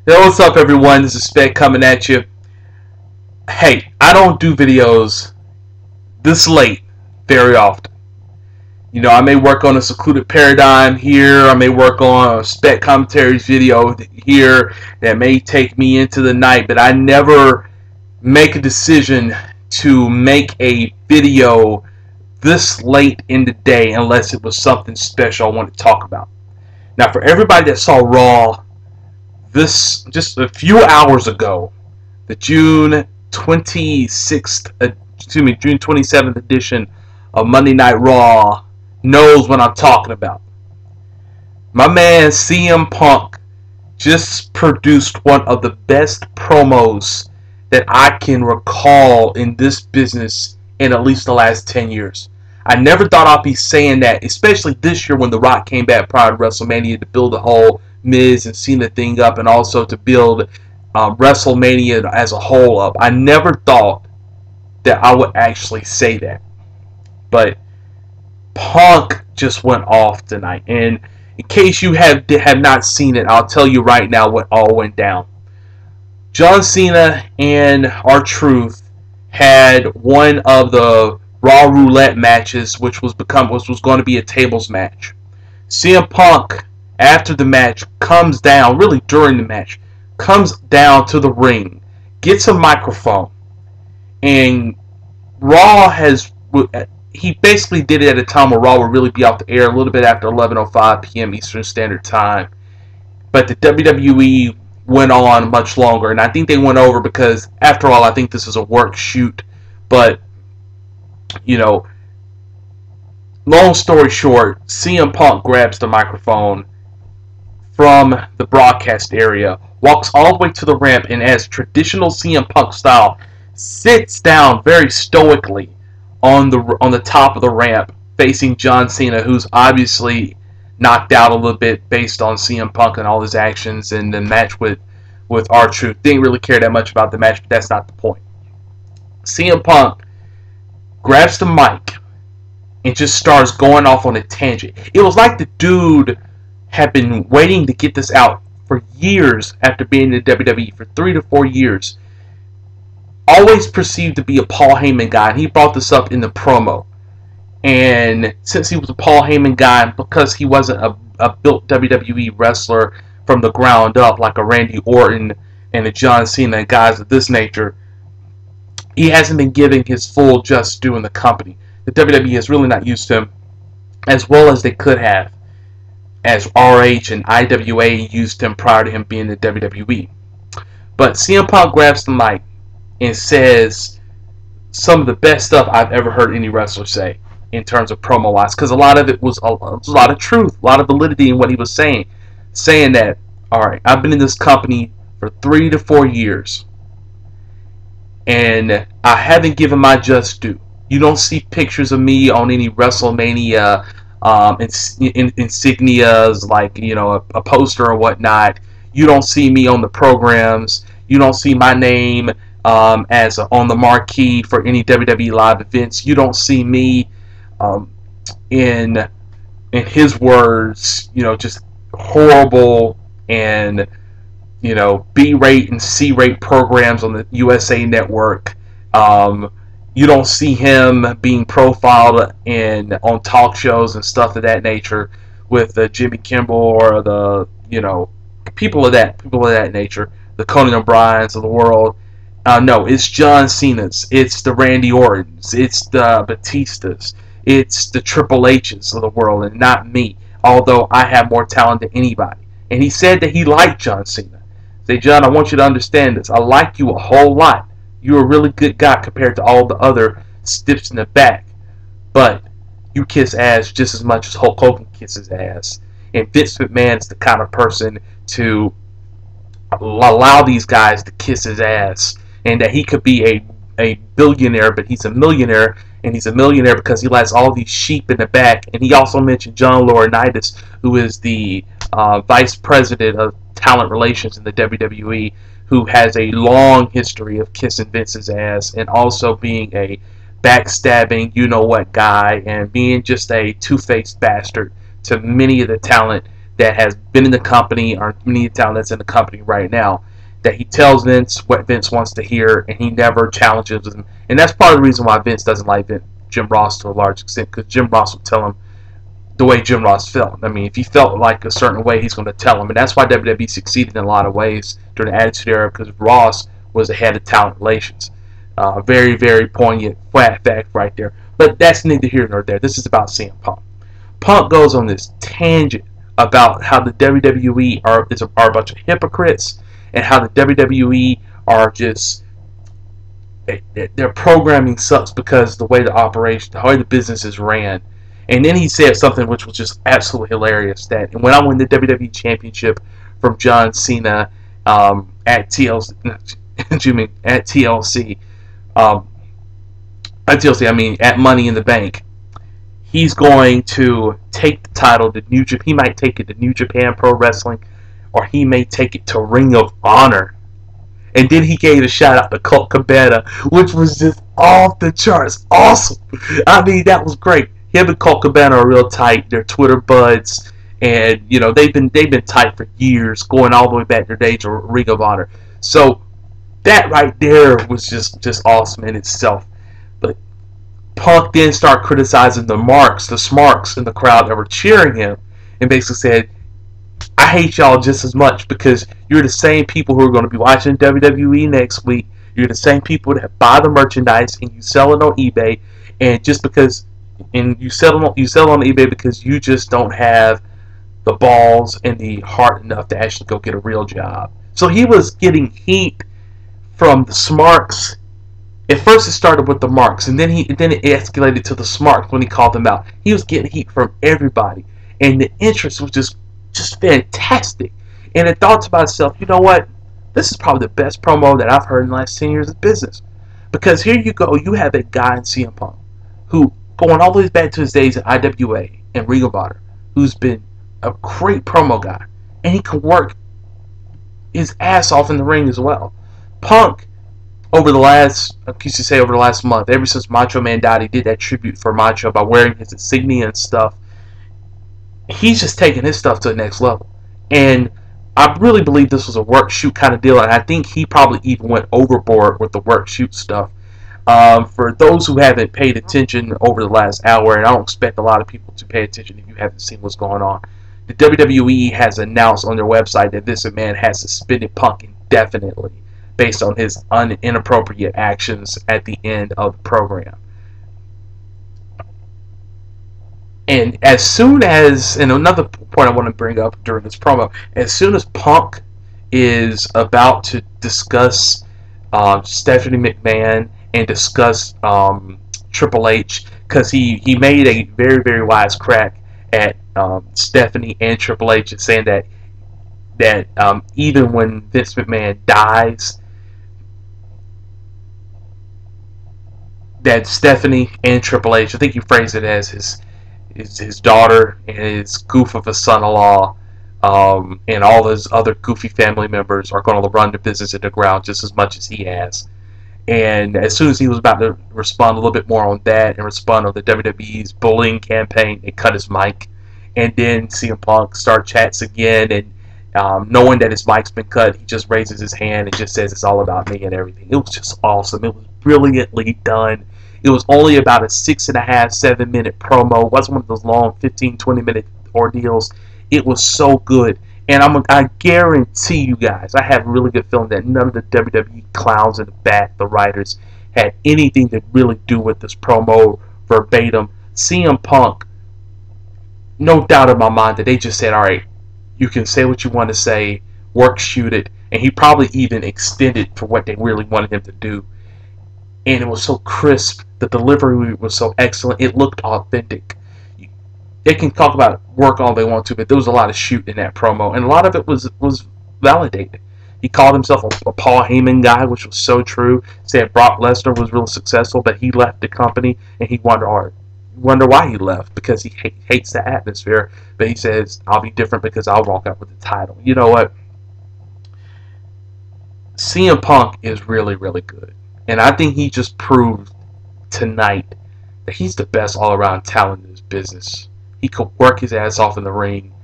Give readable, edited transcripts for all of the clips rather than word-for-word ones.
Yo, what's up, everyone? This is Spec coming at you. Hey, I don't do videos this late very often. I may work on a secluded paradigm here. I may work on a Spec commentaries video here that may take me into the night, but I never make a decision to make a video this late in the day unless it was something special I want to talk about. Now, for everybody that saw Raw this just a few hours ago, the June 26th, June 27th edition of Monday Night Raw knows what I'm talking about. My man CM Punk just produced one of the best promos that I can recall in this business in at least the last 10 years. I never thought I'd be saying that, especially this year when The Rock came back prior to WrestleMania to build the whole Miz and Cena thing up, and also to build WrestleMania as a whole up. I never thought that I would actually say that. But Punk just went off tonight. And in case you have not seen it, I'll tell you right now what all went down. John Cena and R-Truth had one of the Raw Roulette matches, which was going to be a tables match. CM Punk, after the match, comes down, really during the match, comes down to the ring, gets a microphone, and Raw he basically did it at a time where Raw would really be off the air a little bit after 11:05 p.m. Eastern Standard Time. But the WWE went on much longer, and I think they went over because, after all, I think this is a work shoot. But, long story short, CM Punk grabs the microphone from the broadcast area, walks all the way to the ramp, and as traditional CM Punk style, sits down very stoically on the top of the ramp, facing John Cena, who's obviously knocked out a little bit based on CM Punk and all his actions in the match with R-Truth. Didn't really care that much about the match, but that's not the point. CM Punk grabs the mic and just starts going off on a tangent. It was like the dude had been waiting to get this out for years after being in the WWE, for 3 to 4 years. Always perceived to be a Paul Heyman guy, and he brought this up in the promo. And since he was a Paul Heyman guy, and because he wasn't a built WWE wrestler from the ground up like a Randy Orton and a John Cena and guys of this nature, he hasn't been giving his full just due in the company. The WWE has really not used him as well as they could have, as RH and IWA used him prior to him being in the WWE. But CM Punk grabs the mic and says some of the best stuff I've ever heard any wrestler say in terms of promo-wise, because a lot of it was a lot of truth, a lot of validity in what he was saying. Saying that, alright, I've been in this company for 3 to 4 years, and I haven't given my just due. You don't see pictures of me on any WrestleMania insignias, like, a poster or whatnot. You don't see me on the programs. You don't see my name as on the marquee for any WWE live events. You don't see me in his words, just horrible and B-rate and C-rate programs on the USA Network. You don't see him being profiled on talk shows and stuff of that nature with Jimmy Kimmel or the people of that nature, the Conan O'Briens of the world. No, it's John Cena's, it's the Randy Ortons, it's the Batistas, it's the Triple H's of the world, and not me. Although I have more talent than anybody. And he said that he liked John Cena. Say, John, I want you to understand this. I like you a whole lot. You're a really good guy compared to all the other stiffs in the back. But you kiss ass just as much as Hulk Hogan kisses ass. And Vince McMahon is the kind of person to allow these guys to kiss his ass. And that he could be a billionaire, but he's a millionaire. And he's a millionaire because he likes all these sheep in the back. And he also mentioned John Laurinaitis, who is the vice president of talent relations in the WWE, who has a long history of kissing Vince's ass and also being a backstabbing you-know-what guy and being just a two-faced bastard to many of the talent that has been in the company, or many talent that's in the company right now, that he tells Vince what Vince wants to hear, and he never challenges him. And that's part of the reason why Vince doesn't like Jim Ross to a large extent, because Jim Ross will tell him the way Jim Ross felt. I mean, if he felt like a certain way, he's going to tell him. And that's why WWE succeeded in a lot of ways during the Attitude Era, because Ross was the head of talent relations. Very, very poignant flat fact right there. But that's neither here nor there. This is about CM Punk. Punk goes on this tangent about how the WWE are a bunch of hypocrites, and how the WWE are just, their programming sucks because the way the way the business is ran. And then he said something which was just absolutely hilarious, that when I win the WWE Championship from John Cena at TLC, at TLC, I mean at Money in the Bank, he's going to take the title to New Japan. He might take it to New Japan Pro Wrestling, or he may take it to Ring of Honor. And then he gave a shout out to Colt Cabana, which was just off the charts, awesome. I mean, that was great. Him and Colt Cabana are real tight. They're Twitter buds, and you know they've been tight for years, going all the way back to their days of Ring of Honor. So that right there was just awesome in itself. But Punk then started criticizing the Smarks in the crowd that were cheering him, and basically said, I hate y'all just as much because you're the same people who are going to be watching WWE next week. You're the same people that buy the merchandise and you sell it on eBay, and just because, and you sell it on eBay because you just don't have the balls and the heart enough to actually go get a real job. So he was getting heat from the Smarks. At first it started with the Marks, and then it escalated to the Smarks when he called them out. He was getting heat from everybody, and the interest was just fantastic. And it thought to myself, you know what? This is probably the best promo that I've heard in the last 10 years of business. Because here you go, you have a guy in CM Punk who, going all the way back to his days at IWA and Ring of Honor, who's been a great promo guy, and he can work his ass off in the ring as well. Punk, over the last month, ever since Macho Man died, he did that tribute for Macho by wearing his insignia and stuff. He's just taking his stuff to the next level. And I really believe this was a work-shoot kind of deal, and I think he probably even went overboard with the work-shoot stuff. For those who haven't paid attention over the last hour, and I don't expect a lot of people to pay attention if you haven't seen what's going on, the WWE has announced on their website that Vince McMahon has suspended Punk indefinitely based on his inappropriate actions at the end of the program. And as soon as, and another point I want to bring up during this promo, as soon as Punk is about to discuss Stephanie McMahon and discuss Triple H, because he made a very, very wise crack at Stephanie and Triple H, and saying that even when Vince McMahon dies, that Stephanie and Triple H, I think you phrased it as his daughter and his goof of a son-in-law, and all his other goofy family members are going to run the business at the ground just as much as he has. And as soon as he was about to respond a little bit more on that and respond on the WWE's bullying campaign, they cut his mic. And then CM Punk start chats again, and knowing that his mic's been cut, he just raises his hand and just says it's all about me and everything. It was just awesome. It was brilliantly done. It was only about a 6.5, 7 minute promo. It wasn't one of those long 15, 20 minute ordeals. It was so good. And I guarantee you guys, I have a really good feeling that none of the WWE clowns in the back, the writers, had anything to really do with this promo verbatim. CM Punk, no doubt in my mind that they just said, all right, you can say what you want to say, work, shoot it. And he probably even extended for what they really wanted him to do. And it was so crisp. The delivery was so excellent. It looked authentic. They can talk about work all they want to, but there was a lot of shoot in that promo, and a lot of it was validated. He called himself a Paul Heyman guy, which was so true. Said Brock Lesnar was real successful, but he left the company, and he wonder why he left, because he hates the atmosphere. But he says, I'll be different because I'll walk out with the title. You know what? CM Punk is really, really good. And I think he just proved tonight that he's the best all-around talent in this business. He could work his ass off in the ring.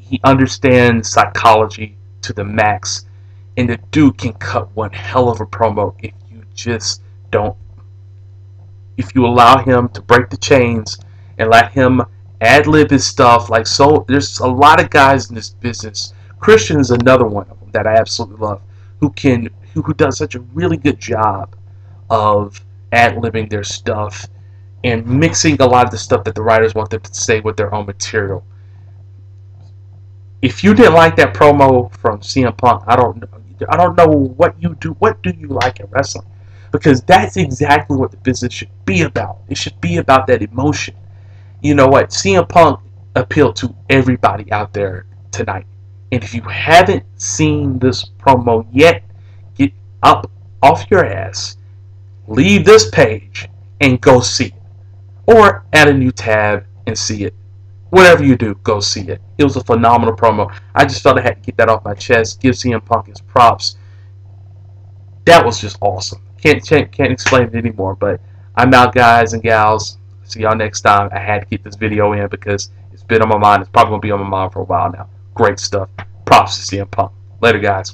He understands psychology to the max, and the dude can cut one hell of a promo if you just don't. If you allow him to break the chains and let him ad lib his stuff, like so, there's a lot of guys in this business. Christian is another one of them that I absolutely love, who does such a really good job of ad libbing their stuff and mixing a lot of the stuff that the writers want them to say with their own material. If you didn't like that promo from CM Punk, I don't know what you do. What do you like in wrestling? Because that's exactly what the business should be about. It should be about that emotion. You know what? CM Punk appealed to everybody out there tonight. And if you haven't seen this promo yet, get up off your ass, leave this page, and go see it. Or add a new tab and see it. Whatever you do, go see it. It was a phenomenal promo. I just felt I had to get that off my chest. Give CM Punk his props. That was just awesome. Can't explain it anymore. But I'm out, guys and gals. See y'all next time. I had to get this video in because it's been on my mind. It's probably gonna be on my mind for a while now. Great stuff. Props to CM Punk. Later, guys.